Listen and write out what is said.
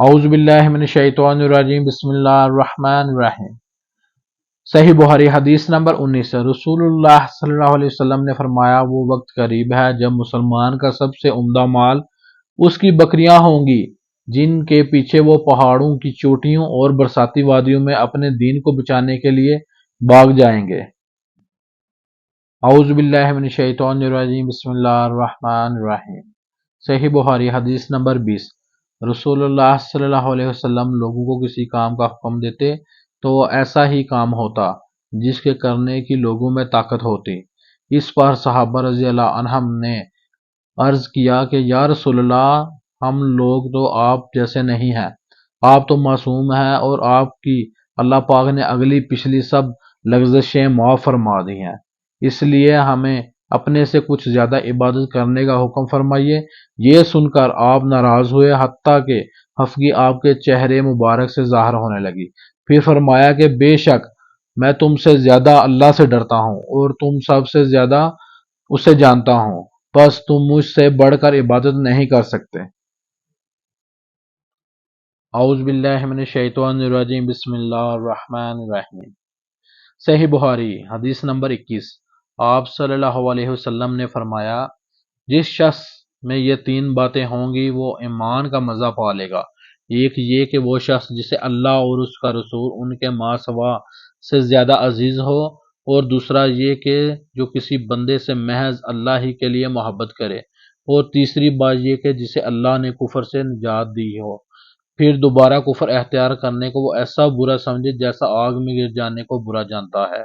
اعوذ باللہ من الشیطان الرجیم، بسم اللہ الرحمن الرحیم۔ صحیح بخاری حدیث نمبر 19 رسول اللہ صلی اللہ علیہ وسلم نے فرمایا، وہ وقت قریب ہے جب مسلمان کا سب سے عمدہ مال اس کی بکریاں ہوں گی، جن کے پیچھے وہ پہاڑوں کی چوٹیوں اور برساتی وادیوں میں اپنے دین کو بچانے کے لیے بھاگ جائیں گے۔ اعوذ باللہ من الشیطان الرجیم، بسم اللہ الرحمن الرحیم۔ صحیح بخاری حدیث نمبر 20 رسول اللہ صلی اللہ علیہ وسلم لوگوں کو کسی کام کا حکم دیتے تو وہ ایسا ہی کام ہوتا جس کے کرنے کی لوگوں میں طاقت ہوتی۔ اس پر صحابہ رضی اللہ عنہم نے عرض کیا کہ یا رسول اللہ، ہم لوگ تو آپ جیسے نہیں ہیں، آپ تو معصوم ہیں اور آپ کی اللہ پاک نے اگلی پچھلی سب لغزشیں معاف فرما دی ہیں، اس لیے ہمیں اپنے سے کچھ زیادہ عبادت کرنے کا حکم فرمائیے۔ یہ سن کر آپ ناراض ہوئے، حتیٰ کہ خفگی آپ کے چہرے مبارک سے ظاہر ہونے لگی۔ پھر فرمایا کہ بے شک میں تم سے زیادہ اللہ سے ڈرتا ہوں اور تم سب سے زیادہ اسے جانتا ہوں، بس تم مجھ سے بڑھ کر عبادت نہیں کر سکتے۔ اعوذ باللہ من الشیطان الرجیم، بسم اللہ الرحمن الرحیم۔ صحیح بخاری حدیث نمبر 21 آپ صلی اللہ علیہ وسلم نے فرمایا، جس شخص میں یہ تین باتیں ہوں گی وہ ایمان کا مزہ پا لے گا۔ ایک یہ کہ وہ شخص جسے اللہ اور اس کا رسول ان کے ماں سوا سے زیادہ عزیز ہو، اور دوسرا یہ کہ جو کسی بندے سے محض اللہ ہی کے لیے محبت کرے، اور تیسری بات یہ کہ جسے اللہ نے کفر سے نجات دی ہو، پھر دوبارہ کفر اختیار کرنے کو وہ ایسا برا سمجھے جیسا آگ میں گر جانے کو برا جانتا ہے۔